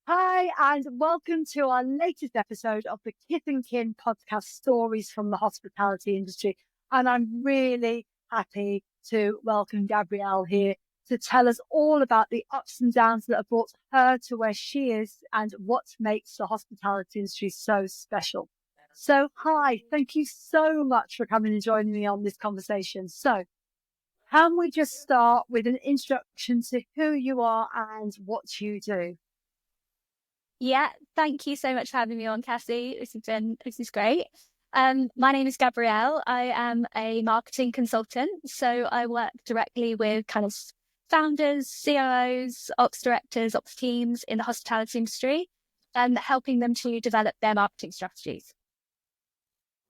Hi, and welcome to our latest episode of the Kith Kin Podcast, Stories from the Hospitality Industry. And I'm really happy to welcome Gabrielle here to tell us all about the ups and downs that have brought her to where she is and what makes the hospitality industry so special. So, hi, thank you so much for coming and joining me on this conversation. So, can we just start with an introduction to who you are and what you do? Yeah, thank you so much for having me on, Cassie. This is great. My name is Gabrielle. I am a marketing consultant, so I work directly with kind of founders, COOs, ops directors, ops teams in the hospitality industry, and helping them to develop their marketing strategies.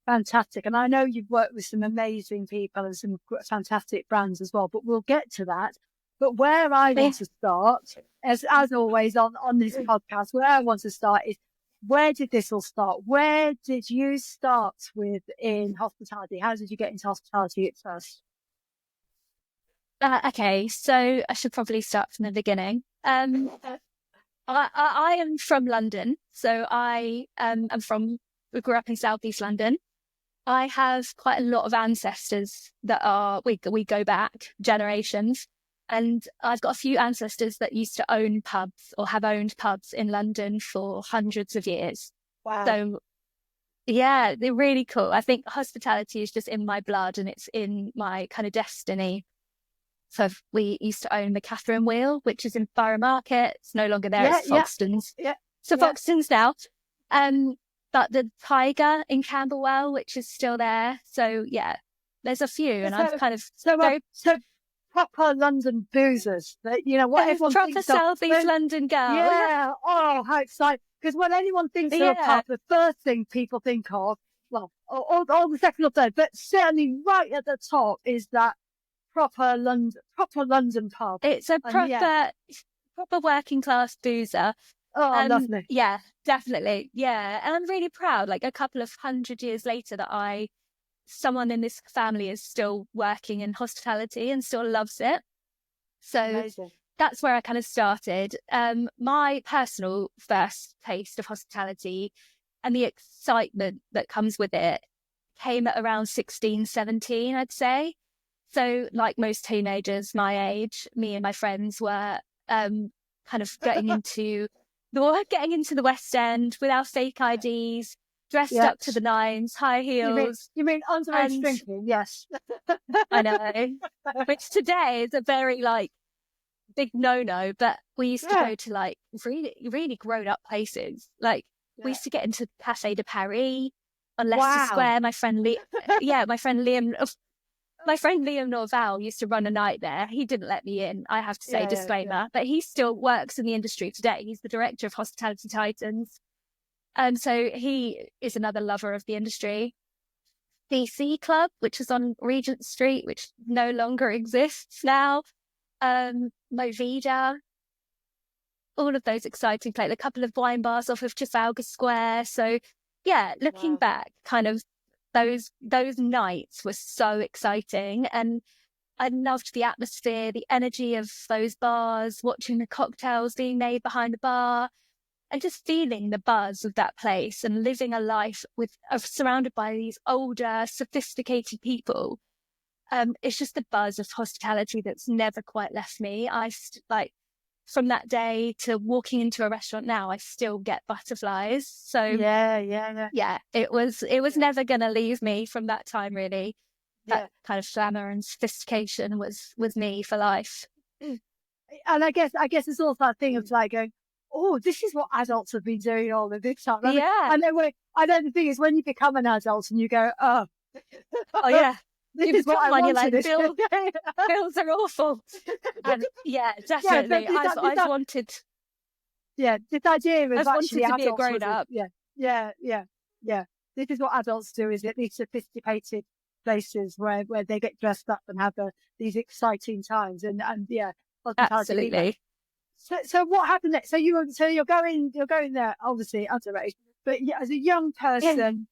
Fantastic. And I know you've worked with some amazing people and some fantastic brands as well, but we'll get to that. But where I want to start, as always on this podcast, where I want to start is, where did this all start? Where did you start with in hospitality? How did you get into hospitality at first? Okay, so I should probably start from the beginning. I am from London, so I grew up in Southeast London. I have quite a lot of ancestors that we go back generations. And I've got a few ancestors that used to own pubs or have owned pubs in London for hundreds of years. Wow. So, yeah, they're really cool. I think hospitality is just in my blood and it's in my kind of destiny. So we used to own the Catherine Wheel, which is in Borough Market. It's no longer there. It's Foxtons. Foxtons now. But the Tiger in Camberwell, which is still there. So, yeah, there's a few. And I've kind of... proper London boozers, that what everyone proper thinks Southeast London girl. Yeah. Oh, how exciting! Because when anyone thinks of a pub, the first thing people think of, well, or the second or third, but certainly right at the top is that proper London pub. It's a proper working class boozer. Oh, lovely. Yeah, definitely. Yeah, and I'm really proud. Like a couple of 100 years later, that someone in this family is still working in hospitality and still loves it. So amazing. That's where I kind of started. My personal first taste of hospitality and the excitement that comes with it came at around 16, 17, I'd say. So like most teenagers my age, me and my friends were kind of getting into the West End with our fake IDs, dressed up to the nines, high heels. You mean underage drinking? Yes. I know. Which today is a very big no-no, but we used to go to really, really grown-up places. We used to get into Café de Paris on Leicester Square. My friend Liam Norval used to run a night there. He didn't let me in, I have to say, disclaimer. But he still works in the industry today. He's the director of Hospitality Titans. And so he is another lover of the industry. DC Club, which is on Regent Street, which no longer exists now. Movida, all of those exciting places. A couple of wine bars off of Trafalgar Square. So yeah, looking back, kind of those nights were so exciting, and I loved the atmosphere, the energy of those bars, watching the cocktails being made behind the bar. And just feeling the buzz of that place and living a life surrounded by these older, sophisticated people. It's just the buzz of hospitality that's never quite left me. From that day to walking into a restaurant now, I still get butterflies. So yeah, it was never going to leave me from that time, really. That kind of glamour and sophistication was me for life. And I guess it's also that thing of going, oh, this is what adults have been doing all of this time. I know the thing is, when you become an adult and you go, oh yeah, this is what I wanted. Bills are awful. And yeah, definitely. I wanted. Yeah, this idea of actually to be a grown up. Yeah. This is what adults do, is it? These sophisticated places where they get dressed up and have these exciting times, and absolutely. So what happened next? So you're going there, obviously underage, but as a young person,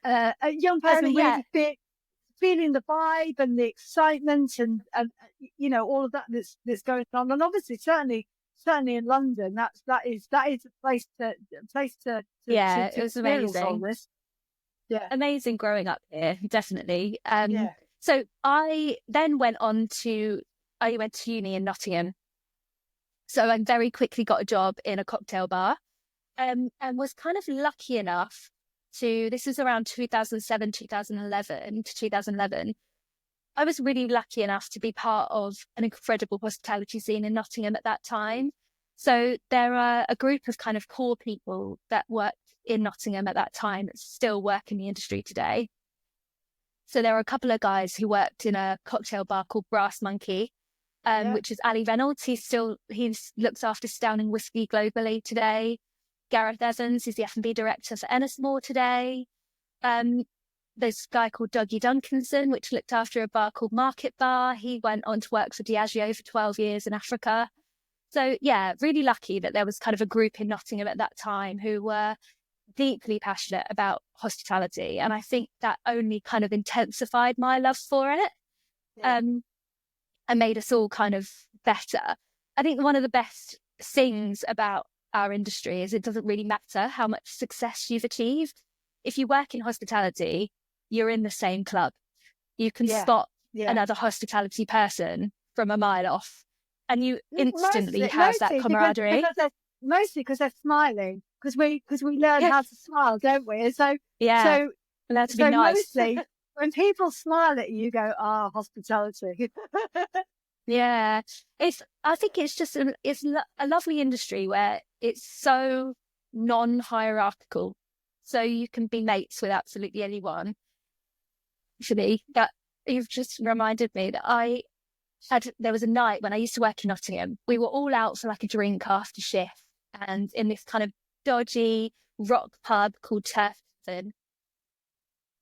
really feeling the vibe and the excitement and all of that that's going on, and obviously certainly certainly in London, that is a place to it was experience all amazing. this. Yeah, Amazing growing up here, definitely. yeah, So I then went to uni in Nottingham. So I very quickly got a job in a cocktail bar, and was kind of lucky enough this was around 2007, 2011 to 2011. I was really lucky enough to be part of an incredible hospitality scene in Nottingham at that time. So there are a group of kind of core people that worked in Nottingham at that time that still work in the industry today. So there are a couple of guys who worked in a cocktail bar called Brass Monkey, which is Ali Reynolds. He looks after Stowning Whiskey globally today. Gareth Evans is the F&B director for Ennismore today. There's a guy called Dougie Duncanson, which looked after a bar called Market Bar. He went on to work for Diageo for 12 years in Africa. So yeah, really lucky that there was kind of a group in Nottingham at that time who were deeply passionate about hospitality. And I think that only kind of intensified my love for it. And made us all kind of better. I think one of the best things about our industry is it doesn't really matter how much success you've achieved. If you work in hospitality, you're in the same club. You can spot another hospitality person from a mile off, and you instantly have that camaraderie. Mostly because they're smiling, because we learn how to smile, don't we? And so learn to be nice. Mostly when people smile at you, you go, hospitality. Yeah, I think it's just it's a lovely industry where it's so non-hierarchical, so you can be mates with absolutely anyone. Actually, that you've just reminded me that there was a night when I used to work in Nottingham. We were all out for like a drink after shift, and in this kind of dodgy rock pub called Turfton.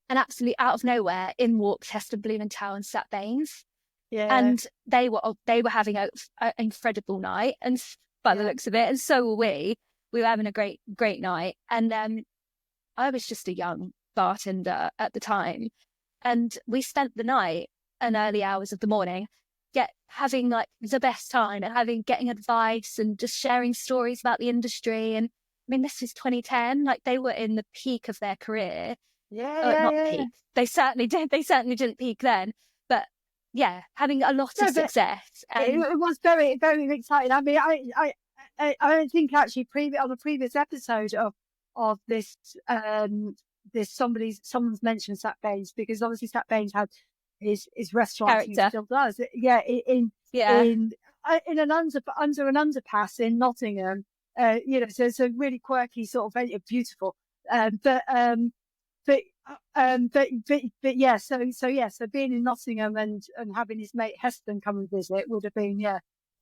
And absolutely out of nowhere, in walked Hester Blumenthal and Sat Baines. Yeah. And they were having an incredible night, and by the looks of it, and so were we. We were having a great night. And I was just a young bartender at the time, and we spent the night and early hours of the morning having like the best time and getting advice and just sharing stories about the industry. And I mean, this is 2010, like they were in the peak of their career. Peak. They certainly didn't peak then, but yeah, having a lot of success. It was very, very exciting. I mean, I don't think actually on the previous episode of this someone's mentioned Sat Baines, because obviously Sat Baines had his restaurant, he still does. Yeah, under an underpass in Nottingham. So it's a really quirky sort of very beautiful. But being in Nottingham and having his mate Heston come and visit would have been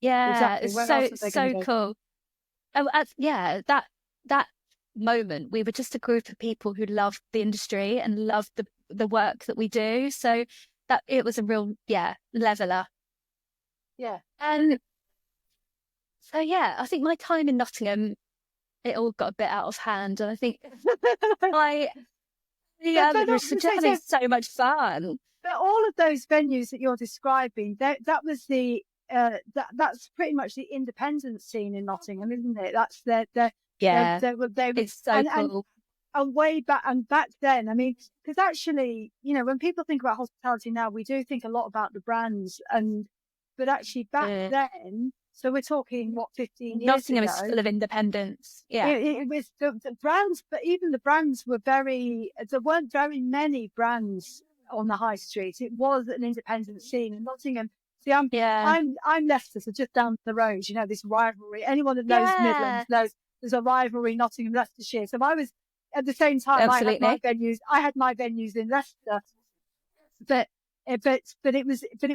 exactly. It's so cool. That moment, we were just a group of people who loved the industry and loved the work that we do. So that it was a real leveler. Yeah. And so I think my time in Nottingham, it all got a bit out of hand, and I think it was just so much fun. But all of those venues that you're describing, that was that's pretty much the independent scene in Nottingham, isn't it? That's it's so cool. And way back then, I mean, because actually, when people think about hospitality now, we do think a lot about the brands, but actually back then. So we're talking 15 years Nottingham ago. is full of independence. Yeah, it was the brands, but even the brands were there weren't very many brands on the high street. It was an independent scene in Nottingham. See, I'm Leicester, so just down the road. This rivalry. Anyone that knows Midlands knows there's a rivalry, Nottingham, Leicestershire. So I was at the same time. Absolutely. I had my venues in Leicester, but it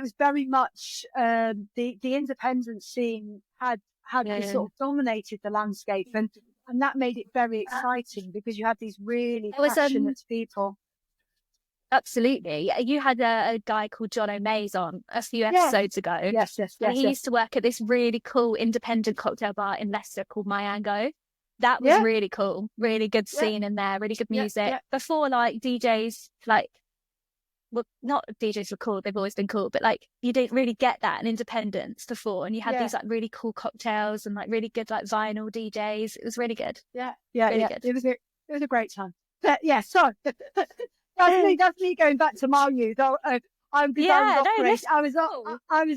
was very much the independent scene had sort of dominated the landscape, and that made it very exciting because you had these really passionate people. Absolutely. You had a guy called John O'Mays on a few episodes ago. Yes. And he used to work at this really cool independent cocktail bar in Leicester called Myango. That was really cool. Really good scene in there. Really good music. Before like DJs like well, not DJs were cool, they've always been cool, but like you didn't really get that in independence before. And you had these like really cool cocktails and like really good like vinyl DJs. It was really good. Really good. It was a great time. But yeah, so that's me going back to my youth. I was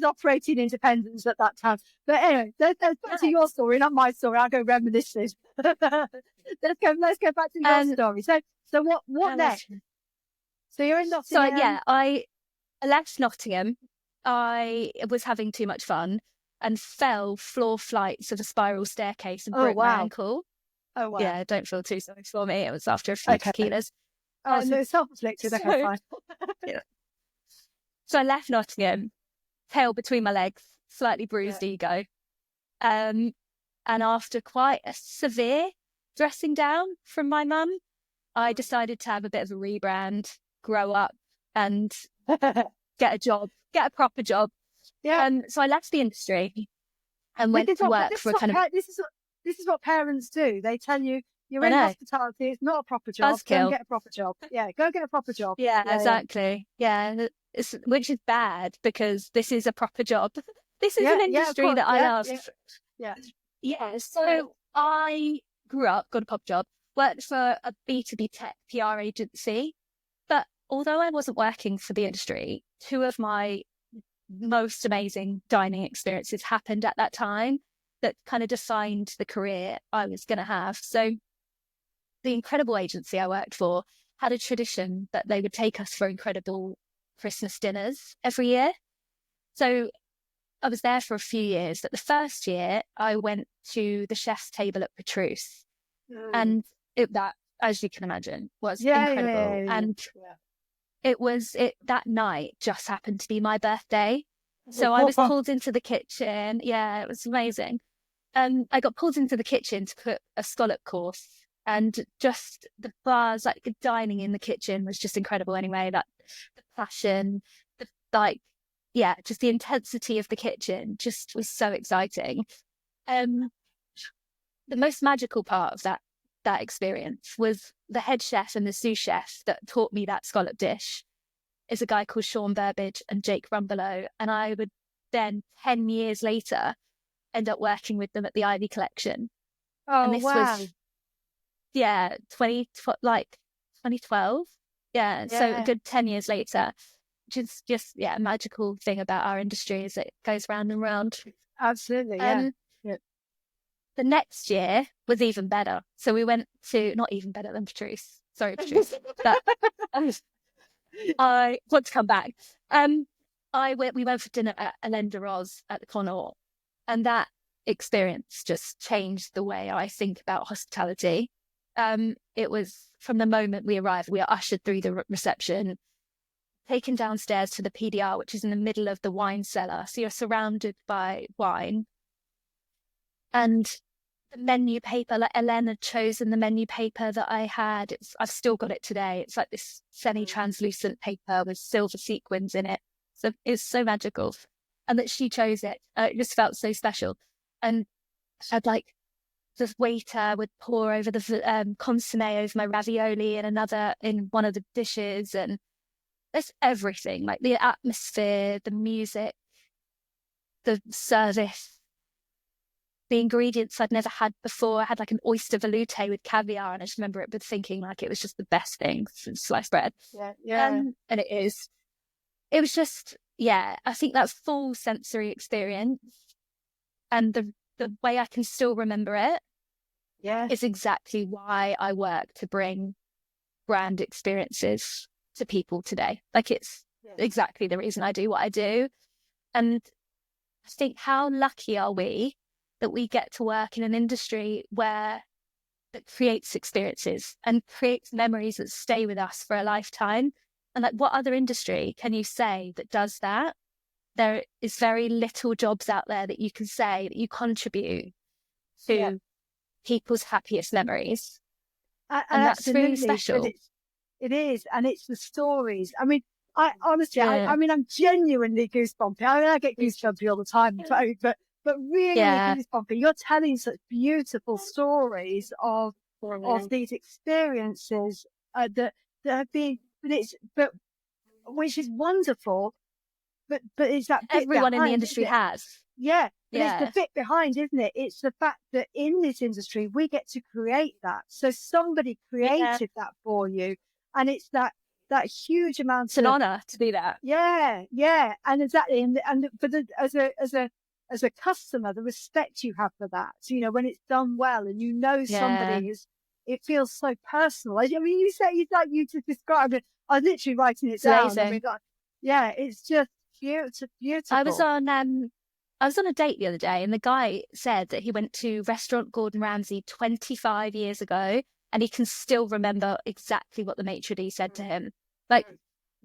operating independence at that time. But anyway, let's back to your story, not my story. I'll go reminiscing. Let's go back to your story. So what next? So you're in Nottingham. So yeah, I left Nottingham. I was having too much fun and fell 4 flights of a spiral staircase and broke my ankle. Oh wow! Yeah, don't feel too sorry for me. It was after a few tequilas. Oh, so self-inflicted. Okay, fine. Yeah. So I left Nottingham, tail between my legs, slightly bruised ego. And after quite a severe dressing down from my mum, I decided to have a bit of a rebrand, grow up and get a job, get a proper job. Yeah. So I left the industry and went to work for a kind of... This is what parents do. They tell you, you're in hospitality, it's not a proper job. Buzzkill. Go and get a proper job. Yeah, go get a proper job. Yeah, exactly. Yeah. Which is bad because this is a proper job. This is an industry that I love. Yeah. So I grew up, got a proper job, worked for a B2B tech PR agency. But although I wasn't working for the industry, 2 of my most amazing dining experiences happened at that time that kind of defined the career I was going to have. So the incredible agency I worked for had a tradition that they would take us for incredible Christmas dinners every year. So I was there for a few years, but the first year I went to the chef's table at Caprice. And that, as you can imagine, was incredible. And that night just happened to be my birthday. So I was pulled into the kitchen. Yeah, it was amazing. I got pulled into the kitchen to cook a scallop course, and just the bars, like the dining in the kitchen was just incredible anyway. That the passion, just the intensity of the kitchen just was so exciting. The most magical part of that experience was the head chef and the sous chef that taught me that scallop dish is a guy called Sean Burbage and Jake Rumbelow. And I would then 10 years later end up working with them at the Ivy Collection. Oh, and this was 2012. Yeah, so a good 10 years later, which is just a magical thing about our industry is it goes round and round. Absolutely. The next year was even better. So we went to, not even better than Patrice. Sorry, Patrice. But I want to come back. We went for dinner at Alain de Roz at the Connaught. And that experience just changed the way I think about hospitality. It was from the moment we arrived, we are ushered through the reception, taken downstairs to the PDR, which is in the middle of the wine cellar. So you're surrounded by wine. And the menu paper, like Ellen had chosen the menu paper that I had. I've still got it today. It's like this semi-translucent paper with silver sequins in it. So it's so magical. And that she chose it. It just felt so special. And I'd like, the waiter would pour over the consommé over my ravioli in one of the dishes. And there's everything, like the atmosphere, the music, the service, the ingredients I'd never had before. I had like an oyster velouté with caviar, and I just remember it thinking like it was just the best thing since sliced bread. And it is. It was just, I think that full sensory experience and the way I can still remember it is exactly why I work to bring brand experiences to people today. Like it's exactly the reason I do what I do. And I think how lucky are we that we get to work in an industry that creates experiences and creates memories that stay with us for a lifetime. And like, what other industry can you say that does that? There is very little jobs out there that you can say that you contribute to people's happiest memories. And that's really special. It is. And it's the stories. I mean, I honestly, I'm genuinely goosebumpy. I mean, I get goosebumpy all the time, but really goosebumpy. You're telling such beautiful stories of these experiences that have been. But which is wonderful. But it's that bit everyone behind, in the industry has. Yeah, but Yeah. it's the bit behind, isn't it? It's the fact that in this industry, we get to create that. So somebody created that for you. And it's that huge amount It's an honor to do that. Yeah. And exactly. And for as a customer, the respect you have for that, you know, when it's done well and you know somebody is, it feels so personal. I mean, you just described it. I was literally writing it down. Amazing. I mean, yeah, it's just beautiful. I was on a date the other day, and the guy said that he went to restaurant Gordon Ramsay 25 years ago, and he can still remember exactly what the maitre d' said to him. Like,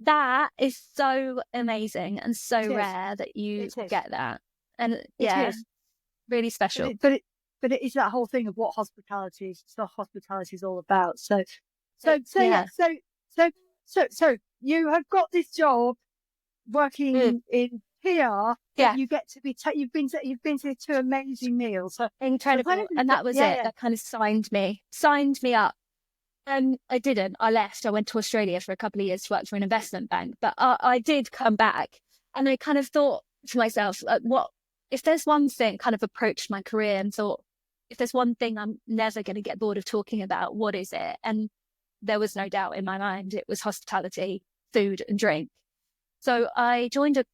that is so amazing and so rare that you get that. And really special. But it is that whole thing of what hospitality is all about. So you have got this job working in PR. You get to be you've been to 2 amazing meals. So incredible. And that was it. That kind of signed me up. I didn't. I left. I went to Australia for a couple of years to work for an investment bank. But I did come back, and I kind of thought to myself, what if there's one thing? Kind of approached my career and thought, if there's one thing I'm never going to get bored of talking about, what is it? And there was no doubt in my mind it was hospitality, food and drink. So I joined a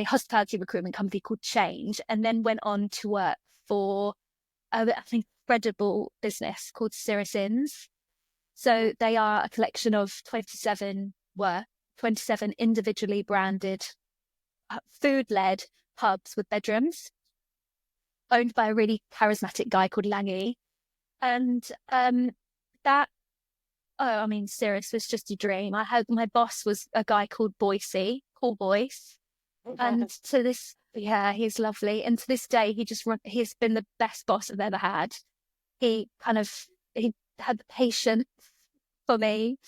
hospitality recruitment company called Change, and then went on to work for an incredible business called Cirrus Inns. So they are a collection of 27 individually branded food-led pubs with bedrooms, owned by a really charismatic guy called Langan. And Cirrus was just a dream. My boss was a guy called Paul Boyce. And to this, he's lovely. And to this day, he's been the best boss I've ever had. He had the patience for me.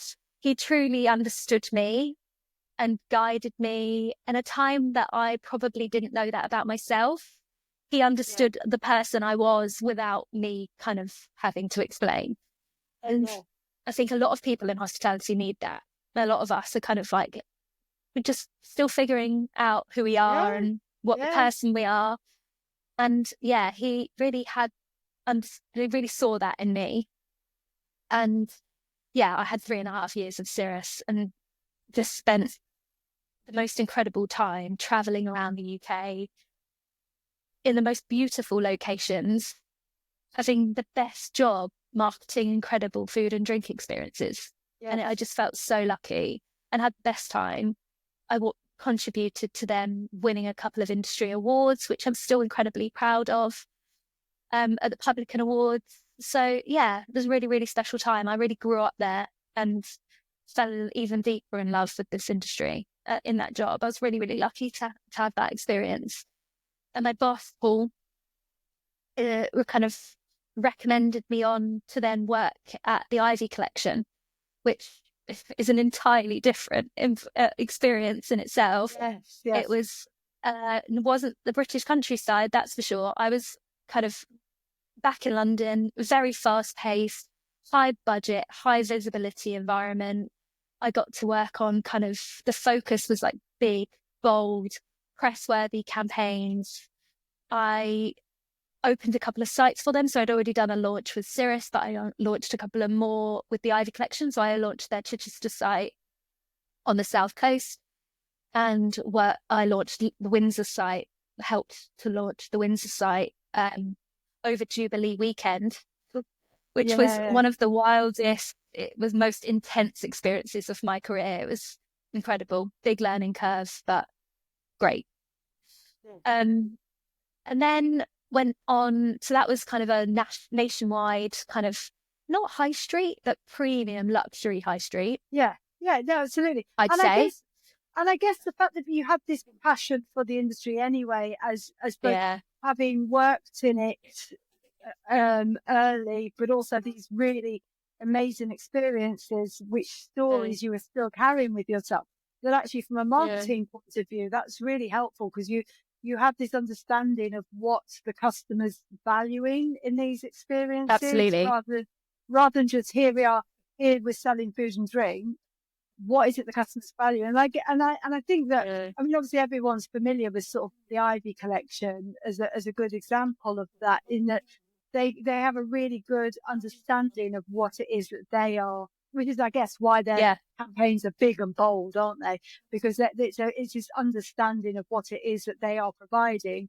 He truly understood me and guided me in a time that I probably didn't know that about myself. He understood the person I was without me kind of having to explain. And I think a lot of people in hospitality need that. A lot of us are kind of like, we're just still figuring out who we are and what the person we are. And he really saw that in me. And I had 3.5 years of Cirrus and just spent the most incredible time traveling around the UK in the most beautiful locations, having the best job marketing incredible food and drink experiences. And I just felt so lucky and had the best time. I contributed to them winning a couple of industry awards, which I'm still incredibly proud of, at the Publican Awards. So it was a really, really special time. I really grew up there and fell even deeper in love with this industry in that job. I was really, really lucky to have that experience. And my boss, Paul, kind of recommended me on to then work at the Ivy Collection, which is an entirely different experience in itself. It wasn't the British countryside, that's for sure. I was kind of back in London, very fast-paced, high budget, high visibility environment. I got to work on kind of, the focus was like big, bold, press-worthy campaigns. I opened a couple of sites for them. So I'd already done a launch with Cirrus, but I launched a couple of more with the Ivy Collection. So I launched their Chichester site on the South Coast, and I launched the Windsor site, helped to launch the Windsor site over Jubilee weekend, which was one of the wildest, it was most intense experiences of my career. It was incredible, big learning curves, but great. And then went on, so that was kind of a nationwide kind of, not high street, but premium luxury high street. No, absolutely. I'd say. I guess the fact that you have this passion for the industry anyway, as both having worked in it early, but also these really amazing experiences, which stories you are still carrying with yourself. That actually, from a marketing point of view, that's really helpful, because you have this understanding of what the customer's valuing in these experiences. Absolutely. Rather than just here we're selling food and drink. what is it the customers value? And I think that, I mean, obviously everyone's familiar with sort of the Ivy collection as a good example of that, in that they have a really good understanding of what it is that they are, which is, I guess, why their campaigns are big and bold, aren't they? Because it's this understanding of what it is that they are providing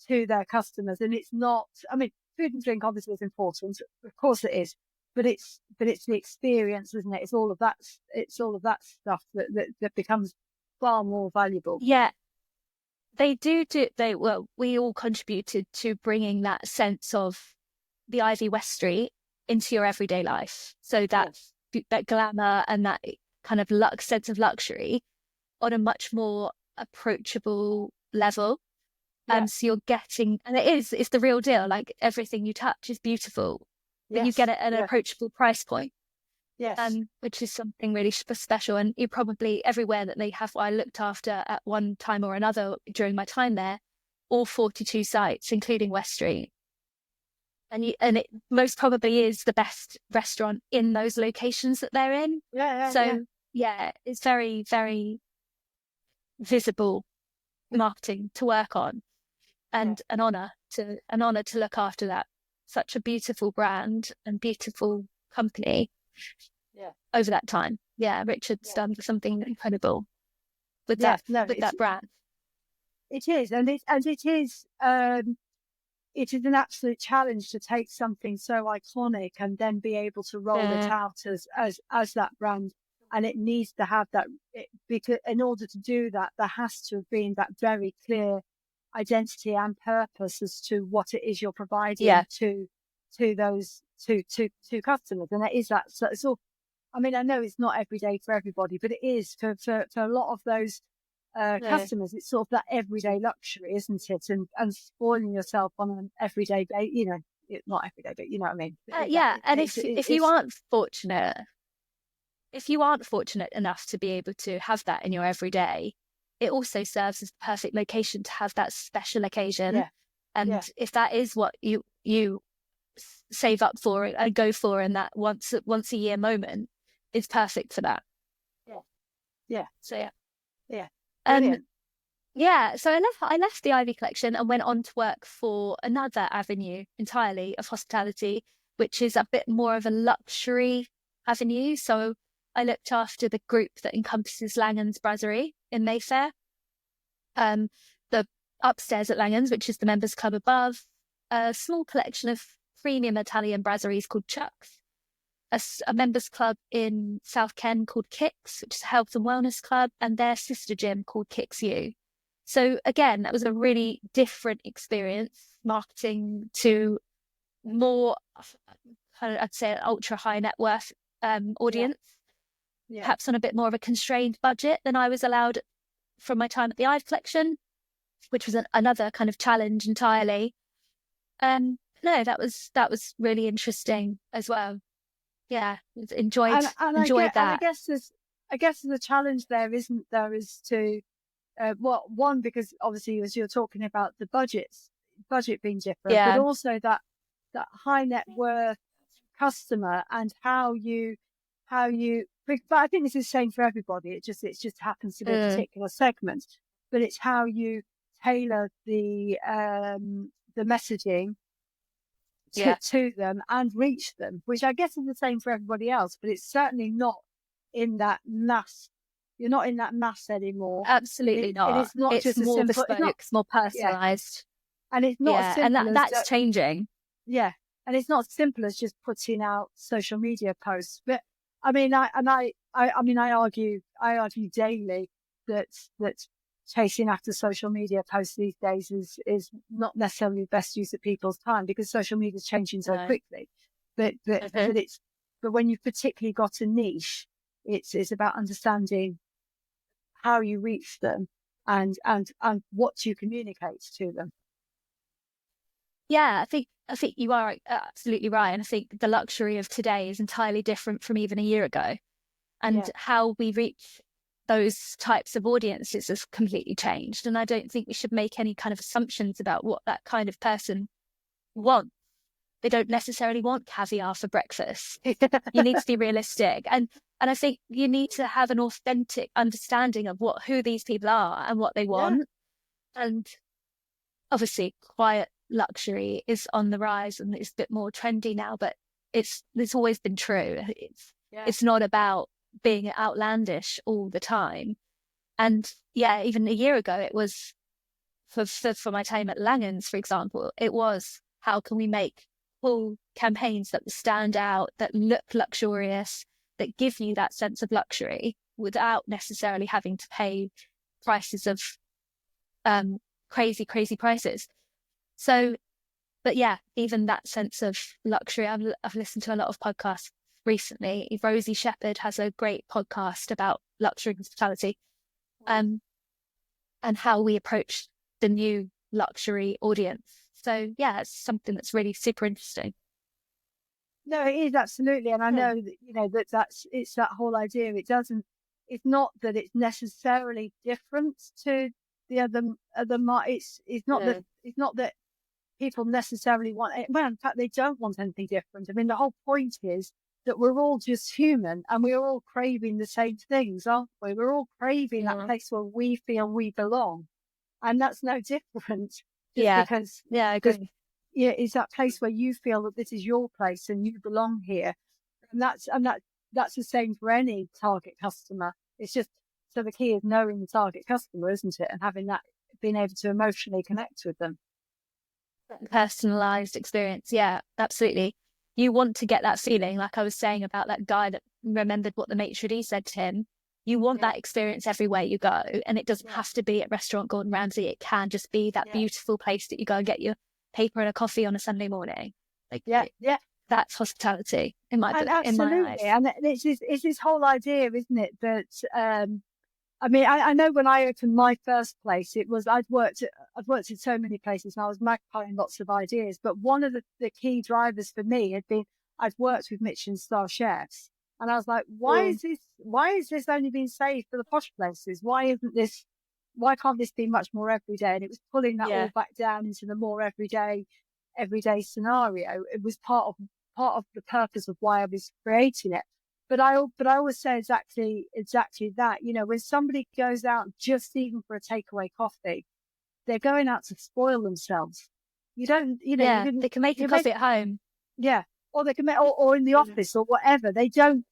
to their customers. And it's not, I mean, food and drink obviously is important, of course it is, but it's the experience, isn't it? It's all of that stuff that becomes far more valuable. Yeah, we all contributed to bringing that sense of the Ivy West Street into your everyday life. So that glamour and that kind of sense of luxury on a much more approachable level. So you're getting, and it's the real deal. Like, everything you touch is beautiful, but you get it at an approachable price point. Yes. Which is something really special. And you probably, everywhere that they have, I looked after at one time or another during my time there, all 42 sites, including West Street. And it most probably is the best restaurant in those locations that they're in. It's very, very visible marketing to work on, and an honor to look after that. Such a beautiful brand and beautiful company. Over that time. Richard's done something incredible with that brand. It is, and it is an absolute challenge to take something so iconic and then be able to roll it out as that brand. And it needs to have that, because in order to do that, there has to have been that very clear identity and purpose as to what it is you're providing to those to customers. And it is that. So it's all, I mean, I know it's not every day for everybody, but it is for a lot of those customers. It's sort of that everyday luxury, isn't it? And spoiling yourself on an everyday basis, you know, not every day, but you know what I mean. And if you aren't fortunate, enough to be able to have that in your everyday, it also serves as the perfect location to have that special occasion. If that is what you save up for and go for in that once a year moment, it's perfect for that. So Brilliant. So I left the Ivy collection and went on to work for another avenue entirely of hospitality, which is a bit more of a luxury avenue. So I looked after the group that encompasses Langan's Brasserie in Mayfair, the upstairs at Langan's, which is the members club above, a small collection of premium Italian brasseries called Chuck's, a members club in South Ken called Kicks, which is a health and wellness club, and their sister gym called Kicks U. So again, that was a really different experience, marketing to more, I'd say, an ultra high net worth audience, perhaps on a bit more of a constrained budget than I was allowed from my time at the Ive collection, which was another kind of challenge entirely. No, that was really interesting as well. Enjoyed that. And I guess the challenge there, isn't there, is to one, because obviously, as you're talking about the budget being different, but also that high net worth customer and how you but I think this is the same for everybody. It just happens to be a particular segment, but it's how you tailor the messaging to them and reach them, which I guess is the same for everybody else, but it's certainly not in that mass. You're not in that mass anymore. Absolutely not. It's not just more a simple, bespoke, it's more personalised. And it's not as simple and that's changing. And it's not as simple as just putting out social media posts. But I mean, I argue daily that chasing after social media posts these days is not necessarily the best use of people's time, because social media is changing so quickly. But when you've particularly got a niche, it's about understanding how you reach them and what you communicate to them. I think you are absolutely right. And I think the luxury of today is entirely different from even a year ago. And how we reach those types of audiences has completely changed. And I don't think we should make any kind of assumptions about what that kind of person wants, they don't necessarily want caviar for breakfast. You need to be realistic. And I think you need to have an authentic understanding of who these people are and what they want. And obviously quiet luxury is on the rise and it's a bit more trendy now, but it's always been true. It's not about being outlandish all the time. And even a year ago, it was for my time at Langan's, for example, it was, how can we make cool campaigns that stand out, that look luxurious, that give you that sense of luxury without necessarily having to pay prices of crazy prices. So, but even that sense of luxury, I've listened to a lot of podcasts recently. Rosie Shepherd has a great podcast about luxury hospitality, and how we approach the new luxury audience. So it's something that's really super interesting. No, it is, absolutely. And I know that, it's that whole idea. It's not that it's necessarily different to the other it's not that people necessarily want it. Well, in fact, they don't want anything different. I mean, the whole point is that we're all just human and we're all craving the same things, aren't we? We're all craving that place where we feel we belong. And that's no different. Because I agree. It's that place where you feel that this is your place and you belong here. And that's the same for any target customer. It's just, so the key is knowing the target customer, isn't it? And having that, being able to emotionally connect with them. Personalized experience. Yeah, absolutely. You want to get that feeling, like I was saying about that guy that remembered what the maitre d' said to him. You want that experience everywhere you go. And it doesn't have to be at restaurant Gordon Ramsay. It can just be that beautiful place that you go and get your paper and a coffee on a Sunday morning. That's hospitality in my book, in my eyes. And it's this whole idea, isn't it, that I mean, I know when I opened my first place, it was, I'd worked in so many places and I was magpieing lots of ideas. But one of the key drivers for me had been, I'd worked with Michelin star chefs. And I was like, why is this only being saved for the posh places? Why can't this be much more everyday? And it was pulling that all back down into the more everyday scenario. It was part of the purpose of why I was creating it. But I always say exactly that, when somebody goes out just even for a takeaway coffee, they're going out to spoil themselves. You don't, they can make a coffee at home. Yeah. Or they can make, or in the office or whatever. They don't,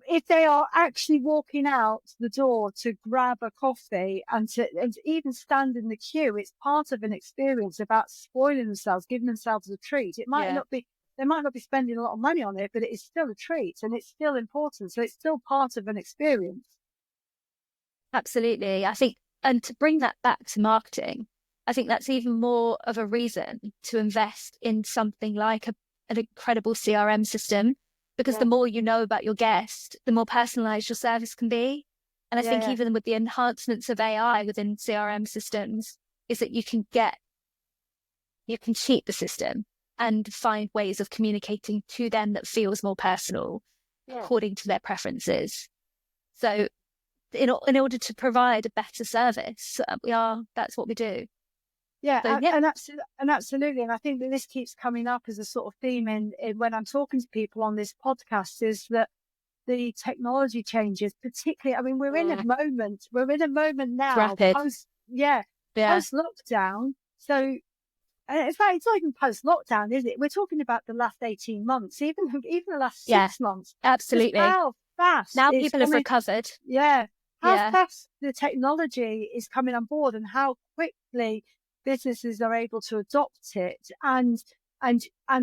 if they are actually walking out the door to grab a coffee and to even stand in the queue, it's part of an experience about spoiling themselves, giving themselves a treat. It might not be, they might not be spending a lot of money on it, but it is still a treat and it's still important. So it's still part of an experience. Absolutely. I think, and to bring that back to marketing, I think that's even more of a reason to invest in something like an incredible CRM system, because the more you know about your guest, the more personalized your service can be. And I think even with the enhancements of AI within CRM systems, is that you can cheat the system and find ways of communicating to them that feels more personal according to their preferences. So in order to provide a better service, that's what we do. And absolutely. And I think that this keeps coming up as a sort of theme in when I'm talking to people on this podcast, is that the technology changes, particularly, I mean, we're in a moment now, post lockdown. So in fact, it's not even post lockdown, is it? We're talking about the last 18 months, even the last 6 months. Absolutely. How fast now people have recovered. How fast the technology is coming on board and how quickly businesses are able to adopt it and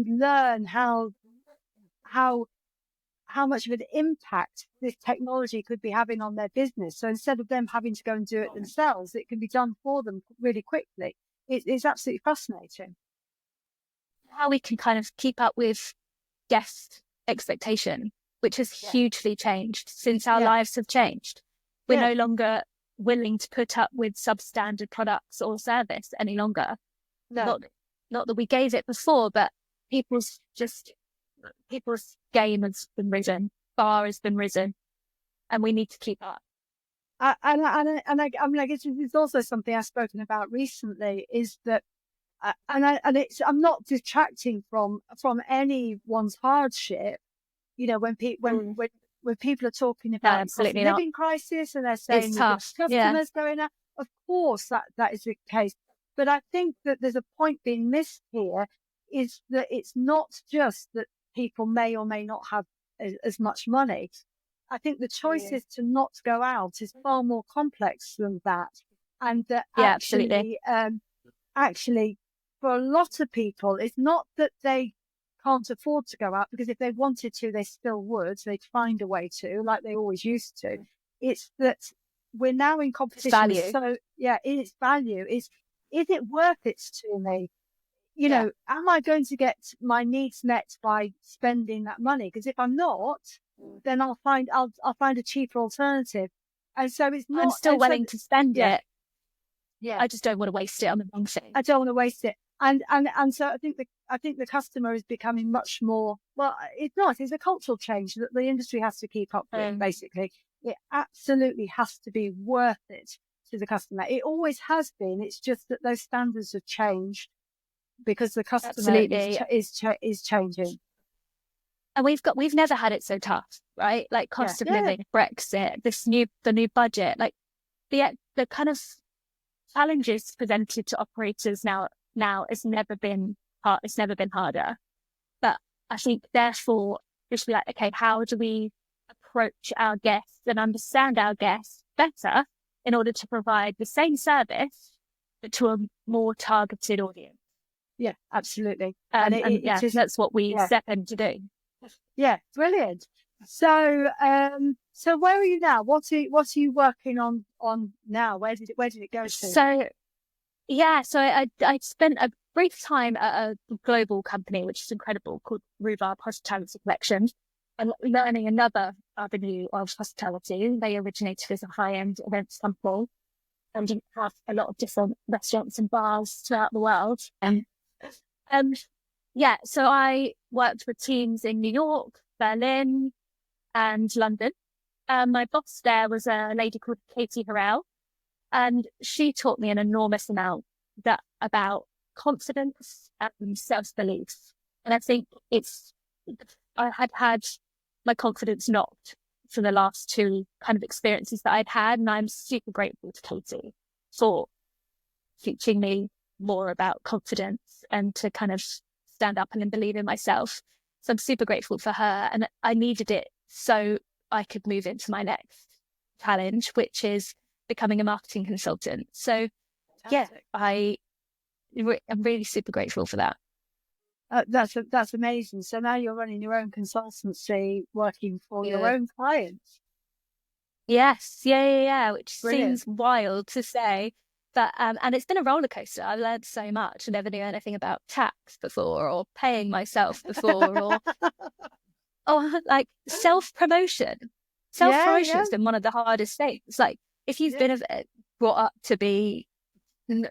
learn how much of an impact this technology could be having on their business. So instead of them having to go and do it themselves, it can be done for them really quickly. It's absolutely fascinating. How we can kind of keep up with guest expectation, which has hugely changed since our lives have changed. We're no longer willing to put up with substandard products or service any longer. Not that we gave it before, but people's game has been risen, bar has been risen, and we need to keep up. I mean, I guess this is also something I've spoken about recently, is that I'm not detracting from anyone's hardship. When people are talking about cost of living crisis and they're saying customers going out, of course that is the case. But I think that there's a point being missed here, is that it's not just that people may or may not have as much money. I think the choices to not go out is far more complex than that. And that actually, for a lot of people, it's not that they can't afford to go out, because if they wanted to, they still would. They'd find a way to, like they always used to. It's that we're now in competition. It's value. So it's value. Is it worth it to me? Am I going to get my needs met by spending that money? Because if I'm not, then I'll find a cheaper alternative. And so it's not. I'm still willing to spend it. Yeah, I just don't want to waste it on the wrong thing. I don't want to waste it. And so I think the customer is becoming much more. Well, it's not. It's a cultural change that the industry has to keep up with. Basically, it absolutely has to be worth it to the customer. It always has been. It's just that those standards have changed because the customer is changing. And we've never had it so tough, right? Like cost of living, Brexit, the new budget, like the kind of challenges presented to operators now it's never been harder. But I think therefore we should be like, okay, how do we approach our guests and understand our guests better in order to provide the same service but to a more targeted audience? Yeah, absolutely. That's what we step in to do. Yeah, brilliant. So where are you now? What are you working on now? Where did it go to? So I spent a brief time at a global company, which is incredible, called Rhubarb Hospitality Collection, and learning another avenue of hospitality. They originated as a high-end events company and have a lot of different restaurants and bars throughout the world. So I worked with teams in New York, Berlin, and London. My boss there was a lady called Katie Harrell, and she taught me an enormous amount about confidence and self-belief. And I think I had my confidence knocked for the last two kind of experiences that I'd had, and I'm super grateful to Katie for teaching me more about confidence and to kind of stand up and believe in myself. So I'm super grateful for her, and I needed it so I could move into my next challenge, which is becoming a marketing consultant. So fantastic. I'm really super grateful for that. That's amazing. So now you're running your own consultancy, working for your own clients. Yes, which Brilliant. Seems wild to say, but and it's been a roller coaster. I've learned so much. I never knew anything about tax before, or paying myself before, or like self-promotion. Self-promotion has been one of the hardest things. Like if you've been brought up to be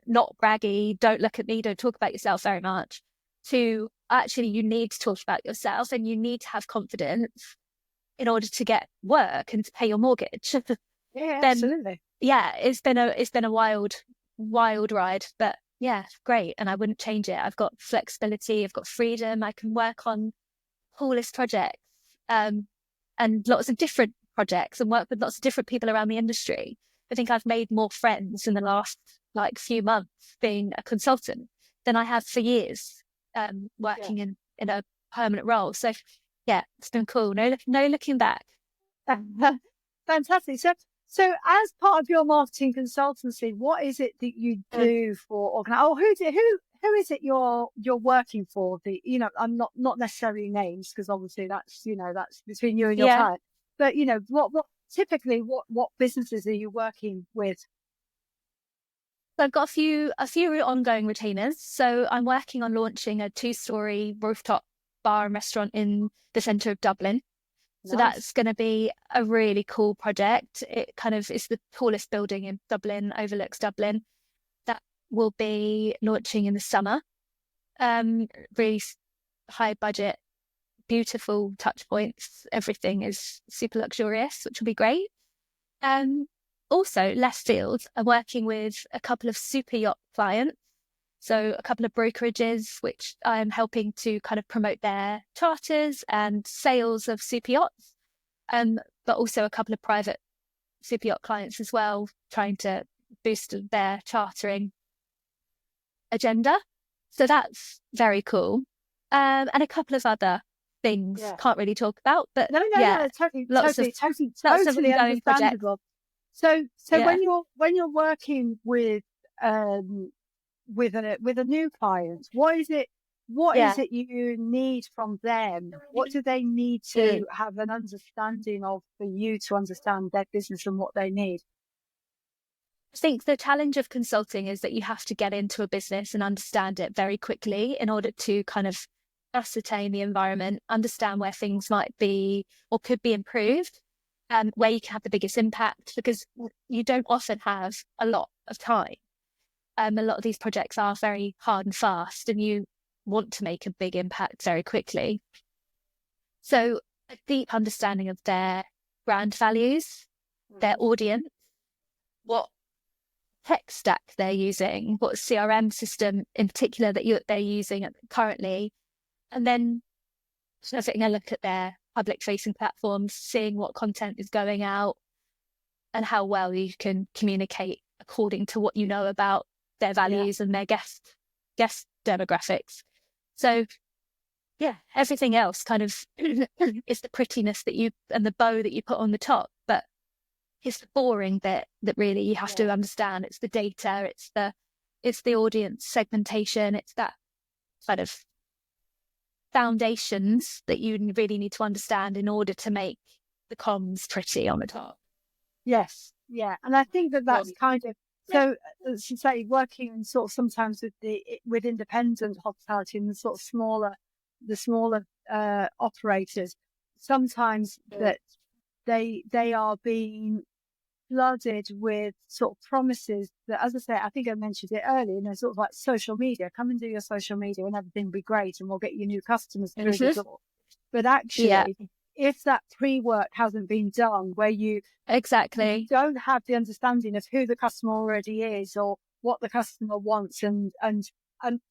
not braggy, don't look at me, don't talk about yourself very much, to actually you need to talk about yourself and you need to have confidence in order to get work and to pay your mortgage. Absolutely. Yeah, it's been a wild ride, but yeah, great. And I wouldn't change it. I've got flexibility, I've got freedom, I can work on coolest projects, and lots of different projects and work with lots of different people around the industry. I think I've made more friends in the last few months being a consultant than I have for years working in a permanent role. So yeah, it's been cool. No looking back. Fantastic. So as part of your marketing consultancy, what is it that you do for who is it you're working for? I'm not necessarily names, because obviously that's between you and your client. But what typically what businesses are you working with? So I've got a few ongoing retainers. So I'm working on launching a 2-story rooftop bar and restaurant in the centre of Dublin. Nice. So that's going to be a really cool project. It kind of is the tallest building in Dublin, overlooks Dublin. That will be launching in the summer. Really high budget, beautiful touch points. Everything is super luxurious, which will be great. Also, left field, I'm working with a couple of super yacht clients So a couple of brokerages, which I'm helping to kind of promote their charters and sales of super yachts, but also a couple of private super yacht clients as well, trying to boost their chartering agenda. So that's very cool. And a couple of other things can't really talk about, but no, totally understandable. So when you're working with a new client, what is it you need from them? What do they need to have an understanding of for you to understand their business and what they need? I think the challenge of consulting is that you have to get into a business and understand it very quickly in order to kind of ascertain the environment, understand where things might be or could be improved, where you can have the biggest impact, because you don't often have a lot of time. A lot of these projects are very hard and fast, and you want to make a big impact very quickly. So a deep understanding of their brand values, their audience, what tech stack they're using, what CRM system in particular that they're using currently, and then taking a look at their public-facing platforms, seeing what content is going out and how well you can communicate according to what you know about their values and their guest demographics. So everything else kind of is the prettiness and the bow that you put on the top, but it's the boring bit that really you have to understand. It's the data, it's the audience segmentation, it's that kind of foundations that you really need to understand in order to make the comms pretty on the top. Yes, and I think that's kind of so. As you say, working sort of sometimes with independent hospitality and the sort of smaller operators, sometimes that they are being flooded with sort of promises that, as I say, I think I mentioned it earlier, sort of like social media. Come and do your social media and everything will be great and we'll get you new customers through the door. But actually, if that pre-work hasn't been done, where you don't have the understanding of who the customer already is or what the customer wants, and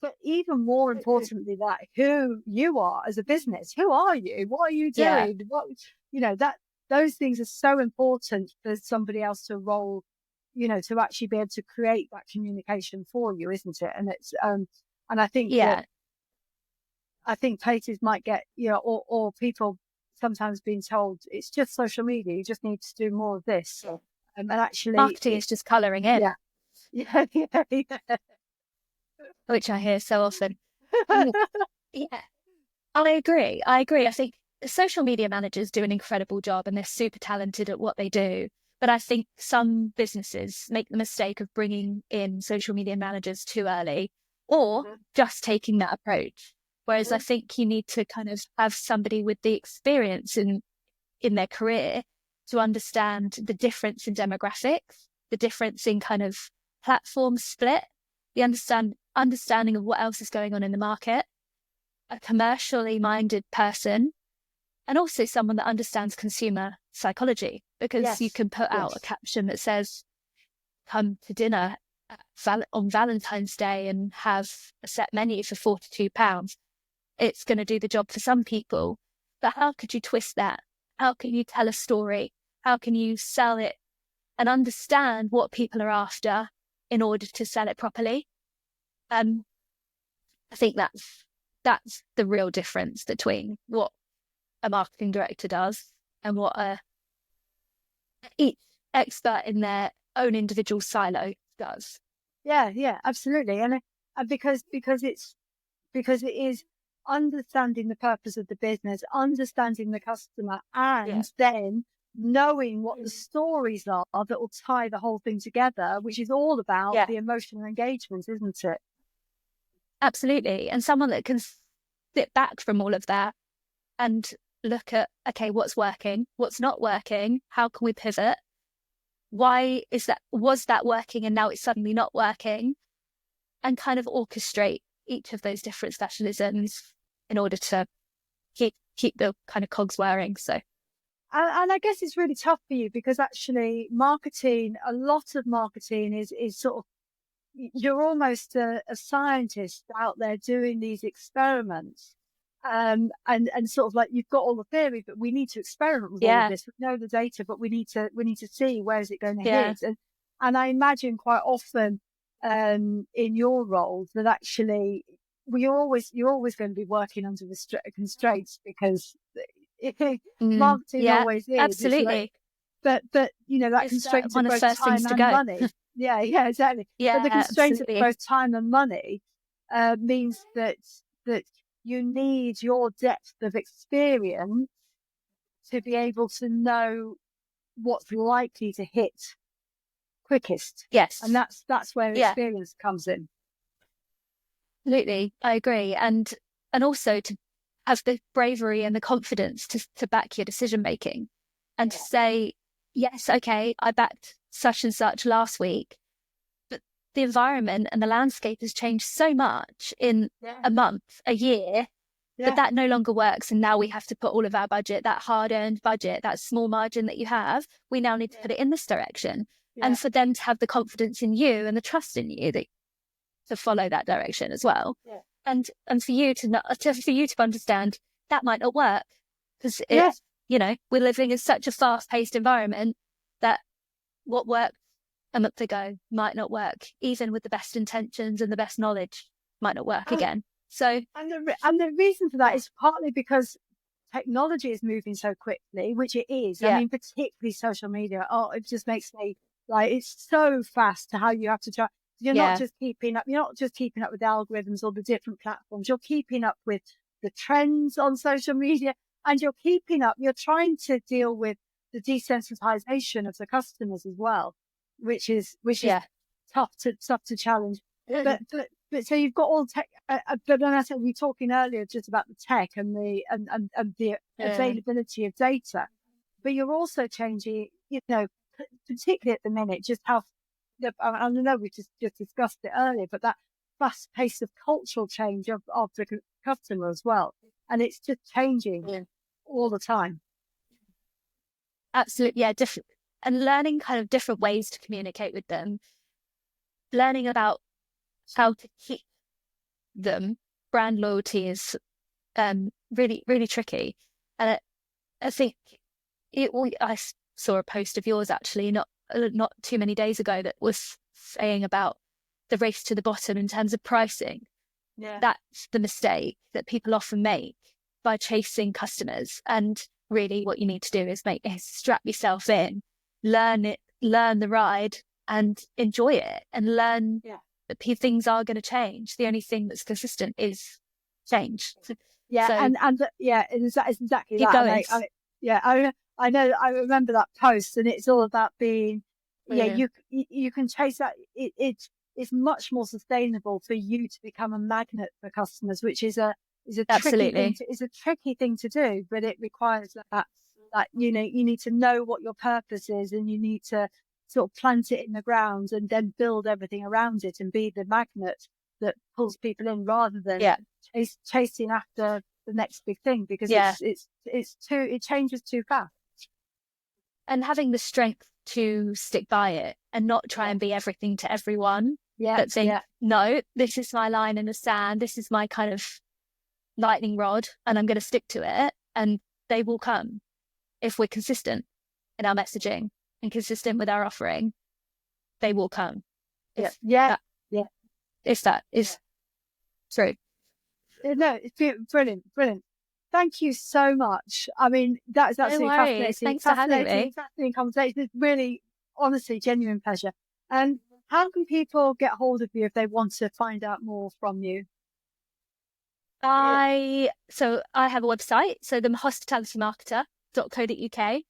but even more importantly, that who you are as a business, who are you? What are you doing? Those things are so important for somebody else to roll, to actually be able to create that communication for you, isn't it? And it's and I think I think places might get or people sometimes being told it's just social media, you just need to do more of this, and actually marketing is just colouring in. Yeah. Which I hear so often. I agree. I think social media managers do an incredible job and they're super talented at what they do. But I think some businesses make the mistake of bringing in social media managers too early or just taking that approach. Whereas I think you need to kind of have somebody with the experience in their career to understand the difference in demographics, the difference in kind of platform split, the understanding of what else is going on in the market, a commercially minded person, and also someone that understands consumer psychology, because you can put out a caption that says, come to dinner on Valentine's Day and have a set menu for £42. It's going to do the job for some people. But how could you twist that? How can you tell a story? How can you sell it and understand what people are after in order to sell it properly? I think that's the real difference between what a marketing director does and what each expert in their own individual silo does. Yeah, absolutely. And because it is understanding the purpose of the business, understanding the customer, and then knowing what the stories are that will tie the whole thing together, which is all about the emotional engagement, isn't it? Absolutely. And someone that can sit back from all of that and look at, okay, what's working, what's not working, how can we pivot? Why was that working and now it's suddenly not working? And kind of orchestrate each of those different specialisms in order to keep the kind of cogs whirring. So, and I guess it's really tough for you because actually a lot of marketing is sort of you're almost a scientist out there doing these experiments. And sort of like, you've got all the theory, but we need to experiment with all of this. We know the data, but we need to see where is it going to hit. And I imagine quite often in your role that actually you're always going to be working under constraints, because marketing always is. Absolutely. But you know, that constraint of both time and money. Yeah, exactly. Yeah, but the constraint of both time and money means that you need your depth of experience to be able to know what's likely to hit quickest. Yes. And that's where experience comes in. Absolutely. I agree. And also to have the bravery and the confidence to back your decision making, and to say, yes, okay, I backed such and such last week, but the environment and the landscape has changed so much in a month, a year, that no longer works. And now we have to put all of our budget, that hard-earned budget, that small margin that you have, we now need to put it in this direction. And for them to have the confidence in you and the trust in you to follow that direction as well. And for you to understand that might not work, because you know, we're living in such a fast-paced environment that what worked a month ago might not work, even with the best intentions and the best knowledge, might not work again. So, and the reason for that is partly because technology is moving so quickly, which it is. I mean, particularly social media. Oh, it just makes me like, it's so fast to how you have to try. You're not just keeping up. You're not just keeping up with the algorithms or the different platforms. You're keeping up with the trends on social media, and you're keeping up. You're trying to deal with the desensitization of the customers as well, which is tough to challenge. But so you've got all tech. But then I said, we were talking earlier just about the tech and the availability of data. But you're also changing, you know, particularly at the minute, just how. I know we just discussed it earlier, but that fast pace of cultural change of the customer as well, and it's just changing all the time. Absolutely, different, and learning kind of different ways to communicate with them, learning about how to keep them. Brand loyalty is really, really tricky, and I think I saw a post of yours actually not too many days ago that was saying about the race to the bottom in terms of pricing. That's the mistake that people often make by chasing customers. And really what you need to do is strap yourself in, learn the ride and enjoy it, and learn that things are going to change. The only thing that's consistent is change. It's exactly that. I know, I remember that post, and it's all about being, you can chase that. It's much more sustainable for you to become a magnet for customers, which is a tricky thing to do, but it requires that you need to know what your purpose is, and you need to sort of plant it in the ground and then build everything around it and be the magnet that pulls people in, rather than chasing after the next big thing, because it changes too fast. And having the strength to stick by it and not try and be everything to everyone. But think, no, this is my line in the sand. This is my kind of lightning rod, and I'm going to stick to it. And they will come if we're consistent in our messaging and consistent with our offering. They will come. If that is true. No, it's brilliant. Thank you so much. I mean, that is absolutely fascinating. Thanks for having me. Fascinating conversation. It's really, honestly, genuine pleasure. And how can people get hold of you if they want to find out more from you? I have a website, so the hospitalitymarketer.co.uk.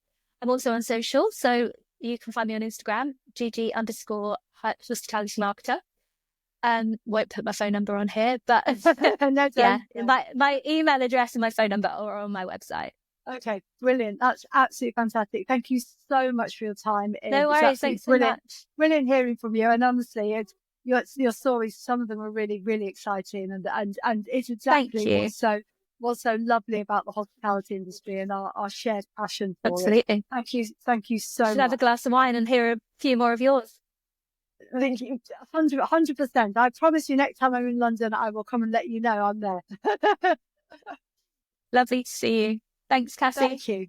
I'm also on social, so you can find me on Instagram, gg_hospitalitymarketer. Won't put my phone number on here, but my email address and my phone number are on my website. Okay, brilliant. That's absolutely fantastic. Thank you so much for your time. No worries. Thanks so much. Brilliant hearing from you. And honestly, your stories, some of them are really, really exciting, and it's exactly what's so lovely about the hospitality industry and our shared passion for it. Thank you so much. Should have a glass of wine and hear a few more of yours. I think 100%. I promise you next time I'm in London, I will come and let you know I'm there. Lovely to see you. Thanks, Cassie. Thank you.